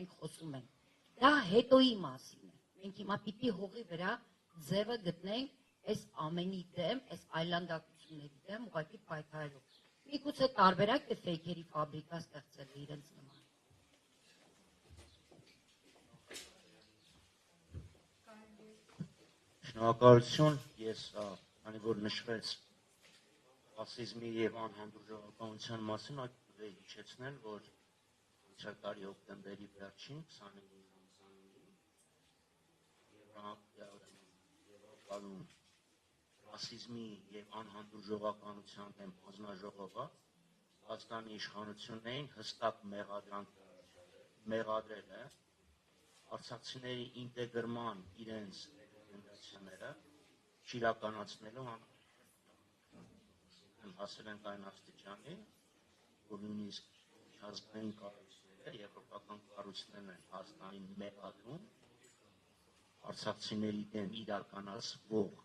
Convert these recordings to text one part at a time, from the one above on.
մենք խոսում ենք, դա հետոյի մասին է։ Մենք հիմա պիտի հողի վրա ձևը գտնենք այս ամենի դեմ, այս այլանդակությունների դեմ ուղղակի պայքարելու։ Միգուցե տարբերակ է ֆեյքերի ֆաբրիկա ստեղծել իրենց նման։ Շնորհակալություն, ես քանի որ նշվեց ռասիզմի եւ անհանդուրժողականության մասին, այդ կուզեի հիշեցնել, որ անցյալ տարի հոկտեմբերի վերջին 29-ին ռասիզմի եւ անհանդուրժողականության դեմ հանձնաժողովը Հայաստանի իշխանություններին հստակ մեղադրել է արցախցիների ինտեգրման իրենց տենդենսիաները չիրականացնելու համար։ Հասել ենք այն աստիճանի, որ նույնիսկ միջազգային կառույցները, եվրոպական կառույցներն են Հայաստանին մեղադրում արցախցիների դեմ իրականացվող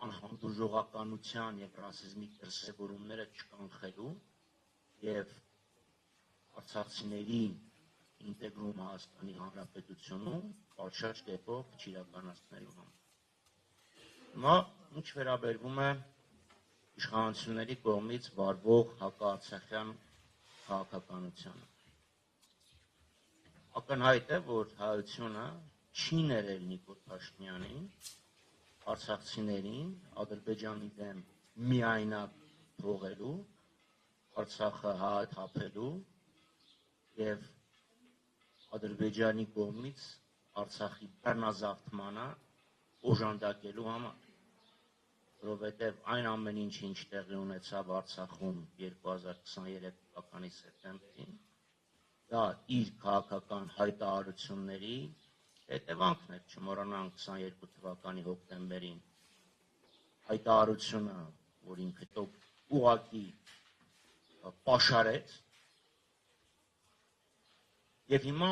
անհանդուրժողականության եւ ռասիզմի դրսեւորումները չկանխելու եւ արցախցիների ինտեգրում Հայաստանի Հանրապետությունում պատշաճ կերպով չիրականացնելու համար։ Հիմա ինչ վերաբերվում է իշխանությունների կողմից վարվող հակաարցախյան քաղաքականությանը։ Ակնհայտ է, որ հայությունը չի ներել Նիկոլ Փաշինյանին արցախցիներին Ադրբեջանի դեմ միայնակ թողելու, Արցախը հայաթափելու եւ Ադրբեջանի կողմից Արցախի բռնազավթմանը օժանդակելու համար, որովհետև այն ամեն ինչ տեղի ունեցավ Արցախում 2023 թվականի սեպտեմբերին, դա իր քաղաքական հայտարարությունների հետևանքն էր, չմոռանանք 22 թվականի հոկտեմբերին հայտարարությունը, որ ինքը ուղղակի պաշարեց, եւ հիմա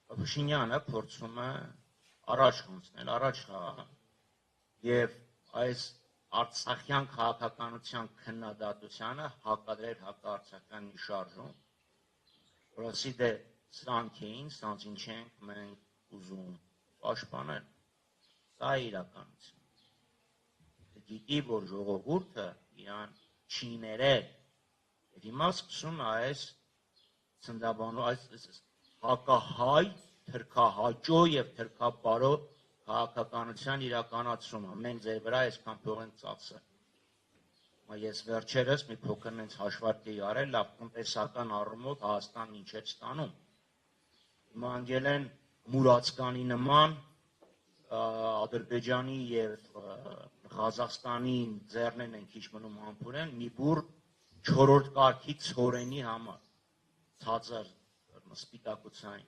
Փաշինյանը փորձում է առաջ խոցնել, առաջ խաղալ եւ այս արցախյան քաղաքականության քննադատությանը հակադրել հակաարցախյան մի շարժում, որ ասի դե սրանք էին, սրանց ինչ ենք մենք ուզում պաշտպանել։ Դա է իրականություն։ Գիտի, որ ժողովուրդը իրան չի ներել եւ հիմա սկսում է այս ցնդաբանու այս հակահայ, թրքահաճո եւ թրքապարո քաղաքականության իրականացումը։ Մենք ձեր վրա այսքան փող ենք ծախսել։ Ես վերջերս մի փոքր նենց հաշվարկ էի արել, լավ տնտեսական առումով Հայաստանն ինչ է ստանում։ Հիմա անգել են Մուրացկանի նման Ադրբեջանի եւ Ղազախստանի ձեռներն են քիչ մնում համբուրեն մի բուռ 4-րդ կարգի ցորենի համար ցածր սպիտակուցային։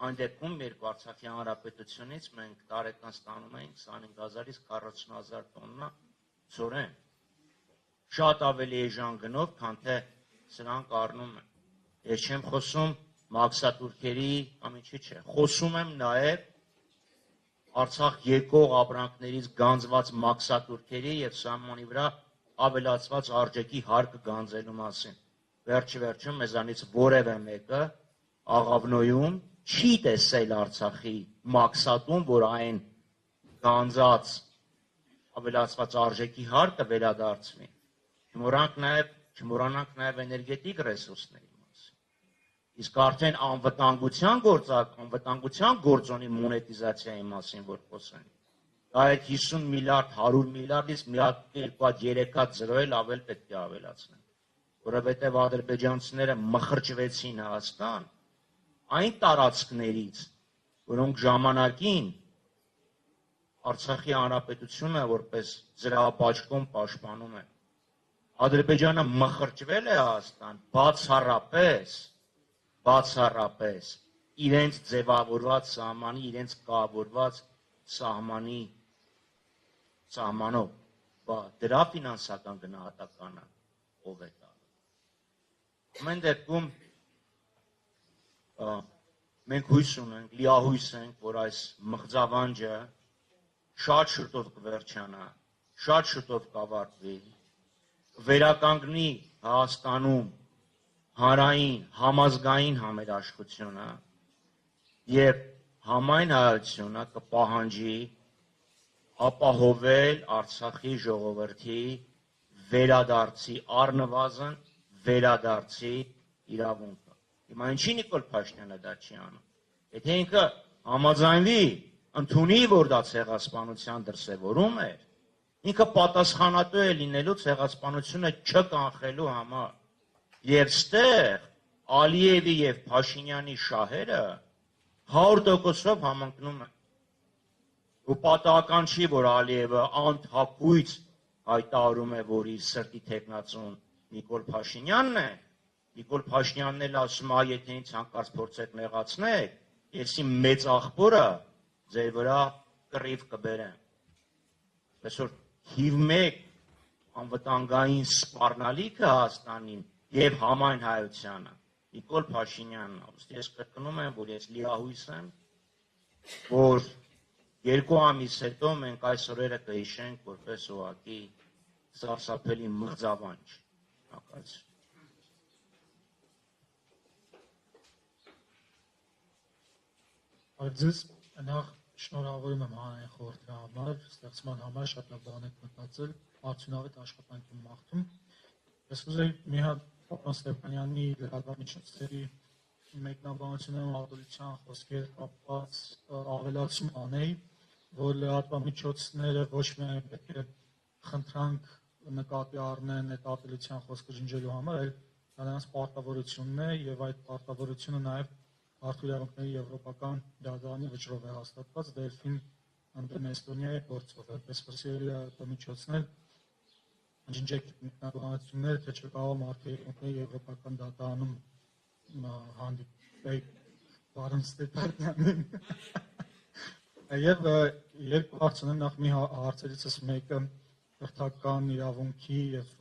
Այն դեպքում երբ Արցախի հանրապետությունից մենք տարեկան ստանում ենք 25000-ից 40000 տոննա ցորեն։ Շատ ավելի էժան գնով, քան թե սրանք առնում են։ Ես չեմ խոսում մաքսատուրքերի կամ ինչի՞ չէ։ Խոսում եմ նաև Արցախ եկող ապրանքներից գանձված մաքսատուրքերի եւ սահմանի վրա ավելացված արժեքի հարկը գանձելու մասին։ Վերջը մեզանից որևէ մեկը Աղավնոյում չի տեսել Արցախի մաքսատուն, որ այն գանձած ավելացված արժեքի հարկը վերադարձվի։ Չմոռանանք նաև էներգետիկ ռեսուրսների մասին։ Իսկ արդեն անվտանգության գործոնի մոնետիզացիայի մասին որ խոսենք, դա այդ 50 միլիարդ, 100 միլիարդից մի հատ 2-3 հատ զրո էլ ավել պետք է ավելացնենք, որովհետև ադրբեջանցիները մխրճվեցին Հայաստան այն տարածքներից, որոնք ժամանակին Արցախի հանրապետությունը որպես զրահապաճկոն պաշտպանում է։ Ադրբեջանը մխրճվել է Հայաստան բացառապես իրենց ձևավորված սահմանի, իրենց կահավորված սահմանով, դրա ֆինանսական գնահատականը ով է տալու։ Ամեն դեպքում մենք հույս ունենք, լիահույս ենք, որ այս մղձավանջը շատ շուտով կվերջանա, շատ շուտով կավարտվի, վերականգնի Հայաստանում հանրային համազգային համերաշխությունը եւ համայն հայությունը կպահանջի ապահովել Արցախի ժողովրդի վերադարձի առնվազն վերադարձի իրավունքը։ Հիմա ինչի Նիկոլ Փաշինյանը դա չի անում։ Եթե ինքը համաձայնվի, ընդունի, որ դա ցեղասպանության դրսևորում է, ինքը պատասխանատու է լինելու ցեղասպանությունը չկանխելու համար։ Եվ ստեղ Ալիևի եւ Փաշինյանի շահերը 100%-ով համընկնում են։ Ու պատահական չի, որ Ալիևը անթափույց հայտարարում է, որ իր սրտի թեկնածուն Նիկոլ Փաշինյանն է։ Նիկոլ Փաշինյանն էլ ասում է, եթե ինձ հանկարծ փորձեք նեղացնել, ես իմ մեծ աղբորը ձեր վրա կռիվ կբերեմ։ Այսօր HIV-1 անվտանգային սպառնալիքը Հայաստանին եւ համայն հայությանը Նիկոլ Փաշինյանն է։ Ըստ ես կրկնում եմ, որ ես լիահույս եմ, որ 2 ամիս հետո մենք այս օրերը կհիշենք որպես ուղղակի սարսափելի մղձավանջ։ Ձեզ նախ շնորհավորում եմ հանրային խորհրդի համար, ստեղծման համար շատ լավ բան եք մտածել, արդյունավետ աշխատանքի մաղթում։ Ես ուզեի մի հատ պարոն Ստեփանյանի լրատվամիջոցների մեկնաբանությունը արտադրության խոսքեր կապված ավելացում անեի, որ լրատվամիջոցները ոչ միայն պետք է խնդրանք նկատի առնեն այդ արտադրության խոսքը ջնջելու համար, այլ նրանց պարտավորությունն է եւ այդ պարտավորությունը նաեւ Մարդու իրավունքների եվրոպական դատարանի վճռով է հաստատված Դելֆին ընդդեմ Էստոնիայի գործով, այդպես որ լրատվամիջոցներ ջնջեք մեկնաբանությունները, թե չկարող Մարդու իրավունքների եվրոպական դատարանում հանդիպեք պարոն Ստեփանյանին։ Եվ երկու հարց ունեմ, նախ մի հարցերիցս մեկը կրթական իրավունքի եւ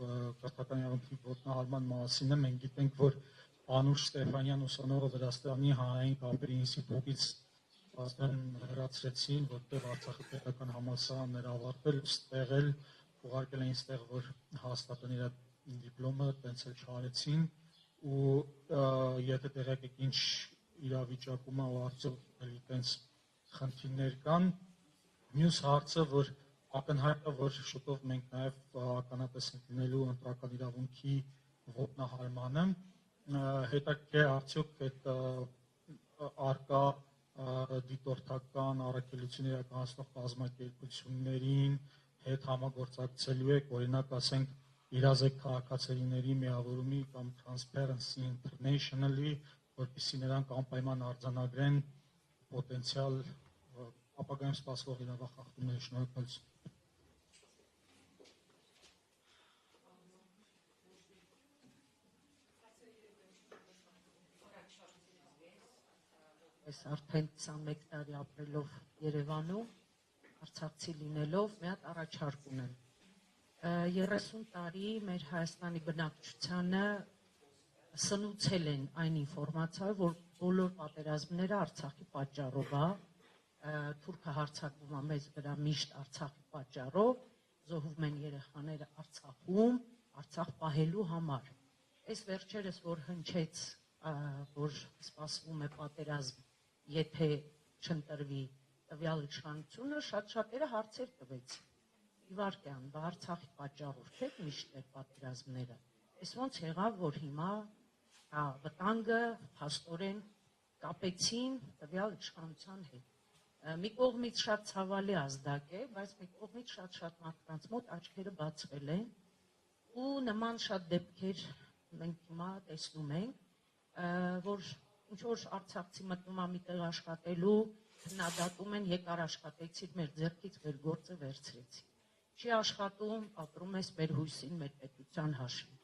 կրթական իրավունքի ոտնահարման մասին է։ Մենք գիտենք, որ Անուշ Ստեփանյան ուսանողը Վրաստանի հանրային կապերի ինստիտուտից հրացրեցին, որտեղ Արցախի պետական համալսարաններ ավարտել, ստեղել, ուղարկել էին ստեղ, որ հաստատեն իր դիպլոմը, տենց էլ չարեցին, ու եթե տեղյակ եք ինչ իրավիճակում է, արդյոք էլի տենց խնդիրներ կան։ Մյուս հարցը, որ ակնհայտ է, որ շուտով մենք նաև ականատես ենք լինելու ընտրական իրավունքի ոտնահարմանը, հետաքրքիր է արդյոք այդ արկա դիտորդական առաքելություն իրականացնող կազմակերպություններին հետ համագործակցելու եք, օրինակ ասենք իրազեկ քաղաքացիների միավորումի կամ Transparency International-ի, որպեսզի նրանք անպայման արձանագրեն պոտենցիալ ապագայում սպասվող իրավախախտումների։ Շնորհակալություն։ Ես արդեն 21 տարի ապրելով Երևանում, արցախցի լինելով, մի հատ առաջարկ ունեմ։ 30 տարի մեր Հայաստանի բնակչությանը սնուցել են այն ինֆորմացիայով, որ բոլոր պատերազմները Արցախի պատճառով է, թուրքը հարձակվում է մեզ վրա միշտ Արցախի պատճառով, զոհվում են երեխաները Արցախում, Արցախ պահելու համար։ Այս վերջերս որ հնչեց, որ սպասվում է պատերազմ, եթե չընտրվի տվյալ իշխանությունը, շատ-շատերը հարցեր տվեցին։ Իվարկյան, բա Արցախի պատճառով չէ միշտ այդ պատերազմները։ Այս ոնց եղավ, որ հիմա վտանգը փաստորեն կապեցին տվյալ իշխանության հետ։ Մի կողմից շատ ցավալի ազդակ է, բայց մի կողմից շատ մարդկանց մոտ աչքերը բացվել են ու նման շատ դեպքեր մենք հիմա տեսնում ենք, որ ինչ որ արցախցի մտնում է մի տեղ աշխատելու, քննադատում են, եկար աշխատեցիր մեր ձեռքից մեր գործը վերցրեցի։ Չի աշխատում, ապրում ես մեր հույսին, մեր պետության հաշվին։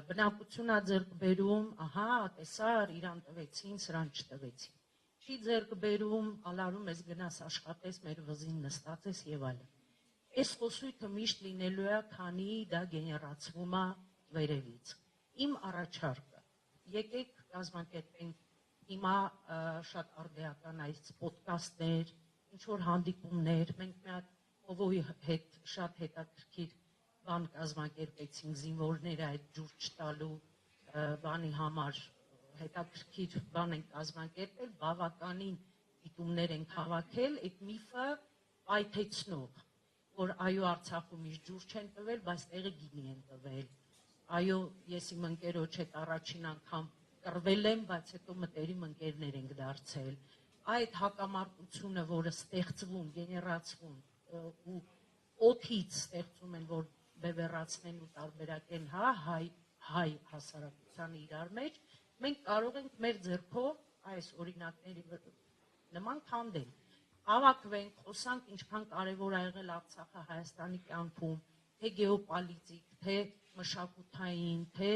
Բնակություն է ձեռք բերում, ահա, տեսար, իրան տվեցին, սրան չտվեցին։ Չի ձեռք բերում, ալարում ես գնաս աշխատես, մեր վզին նստած ես եւ այլն։ Այս խոսույթը միշտ լինելու է, քանի դա գեներացվում է վերևից։ Իմ առաջարկը, եկեք կազմակերպենք հիմա շատ արդիական այս պոդքասթներ, ինչ-որ հանդիպումներ, մենք մի հատ ովոյի հետ շատ հետաքրքիր բան կազմակերպեցինք զինվորները այդ ջուր չտալու, բանի համար հետաքրքիր բան են կազմակերպել, բավականին դիտումներ են հավաքել, այդ միֆը պայթեցնող, որ այո Արցախում միշտ ջուր չեն տվել, բայց տեղը գինի են տվել։ Այո, ես իմ ընկերոջ հետ առաջին անգամ կռվել եմ, բայց հետո մտերիմ ընկերներ ենք դարձել։ Այդ հակամարտությունը, որը ստեղծվում, գեներացվում ու օդից ստեղծում են, որ բևեռացնեն ու տարբերակեն հայ հասարակությանը իրար մեջ, մենք կարող ենք մեր ձեռքով այս օրինակների նման քանդել։ Հավաքվենք, խոսանք ինչքան կարևոր ա եղել Արցախը Հայաստանի կյանքում, թե գեոպոլիտիկ, թե մշակութային, թե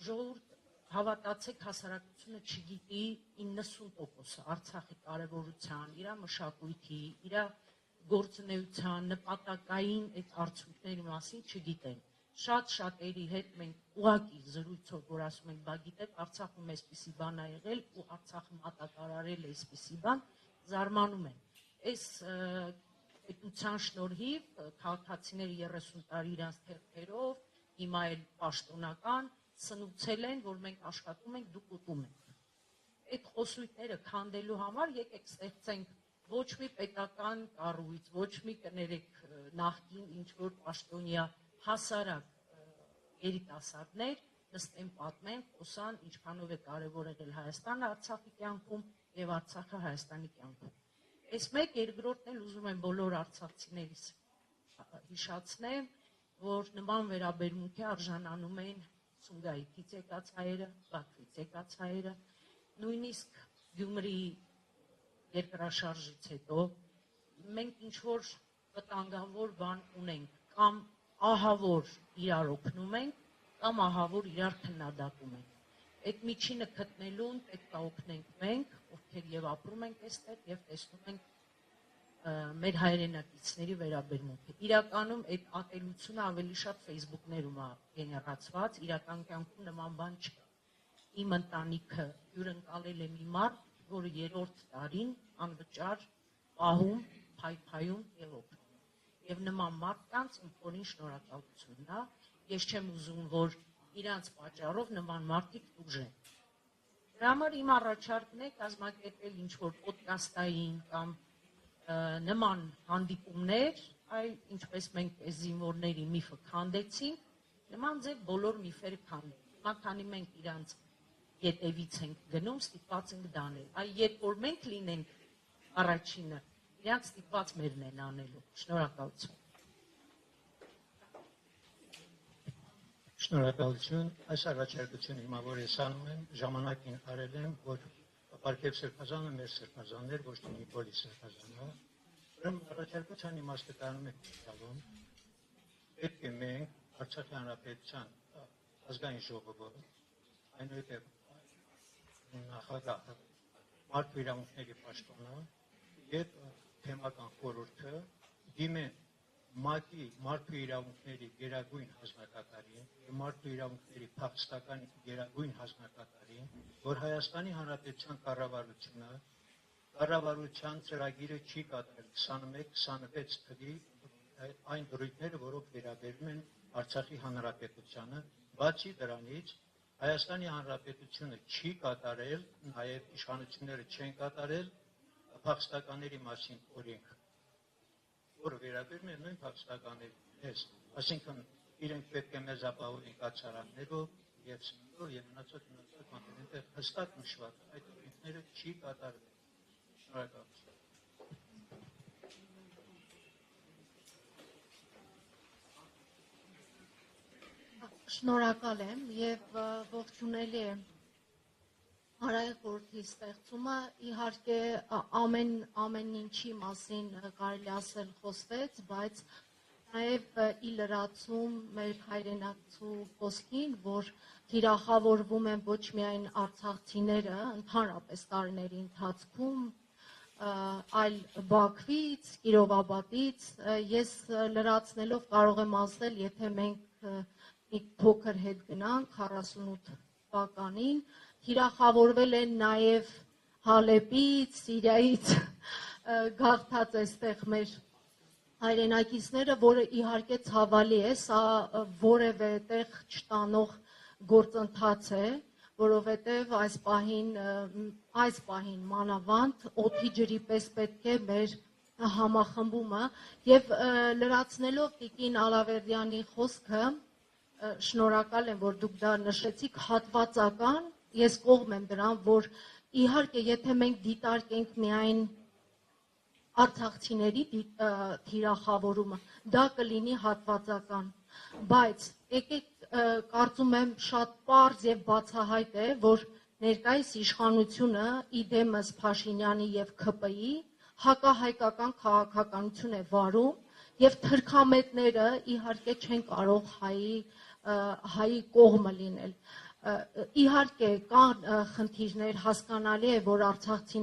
ժողովուրդ հավատացեք հասարակությունը չգիտի 90% Արցախի կարևորության, իր մշակույթի, իր գործունեության, նպատակային այդ արդյունքների մասին չգիտեն։ Շատ շատերի հետ մենք ուղղակի զրույցով, որ ասում ենք, բա գիտեք, Արցախում այսպիսի բան ա եղել ու Արցախը մատակարարել է այսպիսի բան, զարմանում են։ Այս պետության շնորհիվ քաղաքացիները 30 տարի իրանց թերթերով, հիմա էլ պաշտոնական սնուցել են, որ մենք աշխատում ենք, դուք ուտում եք։ Այդ խոսույթները քանդելու համար եկեք ստեղծենք ոչ մի պետական կառույց, ոչ մի կներեք նախկին ինչ-որ պաշտոնյա հասարակ երիտասարդներ նստեն պատմեն, խոսան, ինչքանով է կարևոր եղել Հայաստանը Արցախի կյանքում եւ Արցախը Հայաստանի կյանքում։ Այս մեկ երկրորդն էլ ուզում եմ բոլոր արցախցիներիս հիշացնեմ, որ նման վերաբերմունքի արժանանում են Սումգայիթից եկած հայերը, Բաքվից եկած հայերը, նույնիսկ Գյումրիի երկրաշարժից հետո մենք ինչ-որ վտանգավոր բան ունենք, կամ ահավոր իրար օգնում ենք, կամ ահավոր իրար քննադատում ենք։ Այդ միջինը գտնելուն պետք է օգնենք մենք, ովքեր եւ ապրում ենք այստեղ եւ տեսնում ենք մեր հայրենակիցների վերաբերմունքը։ Իրականում այդ ատելությունը ավելի շատ Facebook-ներում է գեներացված, իրական կյանքում նման բան չկա։ Իմ ընտանիքը հյուրընկալել է մի մարդ, որը 3-րդ տարին անվճար պահում, փայփայում եւ օգնում։ Եվ նման մարդկանց իմ փորին շնորհակալությունն է։ Ես չեմ ուզում, որ իրանց պատճառով նման մարդիկ տուժեն։ Դրա համար իմ առաջարկն է կազմակերպել ինչ-որ պոդկաստային կամ նման հանդիպումներ, այլ ինչպես մենք այս զինվորների միֆը քանդեցինք, նման ձև բոլոր միֆերը քանդենք։ Հիմա քանի մենք իրանց ետևից ենք գնում, ստիպված ենք դանել։ Այ երբ որ մենք լինենք առաջինը, իրանց ստիպված մերն են անելու։ Շնորհակալություն։ Շնորհակալություն։ Այս առաջարկությունը հիմա որ ես անում եմ, ժամանակին արել եմ, որ Պարքև Սրբազանը մեր սրբազաններ, ոչ թե Նիկոլի սրբազանը։ Ուրեմն առաջարկության իմաստը կանում եք տալում։ Պետք է մենք Արցախի հանրապետության ազգային ժողովը, այնուհետև նախագահը, մարդու իրավունքների պաշտոնը եւ թեմական խորհուրդը դիմեն ՄԱԿ-ի մարդու իրավունքների գերագույն հանձնակատարին եւ մարդու իրավունքների փախստական գերագույն հանձնակատարին, որ Հայաստանի Հանրապետության կառավարության ծրագիրը չի կատարել 21-26 թվի այն դրույթները, որոնք վերաբերում են Արցախի Հանրապետությանը, բացի դրանից Հայաստանի Հանրապետությունը չի կատարել, նաև իշխանությունները չեն կատարել փախստականների մասին օրենքը, որը վերաբերում է նույն փախստականներին, այսինքն իրենք պետք է մեզ ապահովեն կացարաններով եւ սննդով եւ մնացած կանոնները հստակ նշված այդ օրենքները չի կատարվել։ Շնորհակալություն։ Շնորհակալ եմ եւ ողջունելի եմ Հանրային խորհրդի ստեղծումը, իհարկե ամեն ինչի մասին կարելի ասել խոսվեց, բայց նաև ի լրացում մեր հայրենակցու խոսքին, որ թիրախավորվում են ոչ միայն արցախցիները ընդհանրապես տարիների ընթացքում, այլ Բաքվից, Կիրովաբադից, ես լրացնելով կարող եմ ասել, եթե մենք մի փոքր հետ գնանք 48 թվականին, թիրախավորվել են նաև Հալեպից, Սիրիայից գաղթած այստեղ մեր հայրենակիցները, որը իհարկե ցավալի է, սա որևէ տեղ չտանող գործընթաց է, որովհետև այս պահին մանավանդ օդի ջրի պես պետք է մեր համախմբումը եւ լրացնելով Տիկին Ալավերդյանի խոսքը, շնորհակալ եմ, որ դուք դա նշեցիք, հատվածական, ես կողմ եմ դրան, որ իհարկե եթե մենք դիտարկենք միայն արցախցիների թիրախավորումը, դա կլինի հատվածական, բայց եկեք կարծում եմ շատ պարզ եւ բացահայտ է, որ ներկայիս իշխանությունը իդեմս Փաշինյանի եւ ՔՊ-ի հակահայկական քաղաքականություն է վարում եւ թրքամետները իհարկե չեն կարող հայի կողմը լինել։ Իհարկե կան խնդիրներ, հասկանալի է, որ արցախցի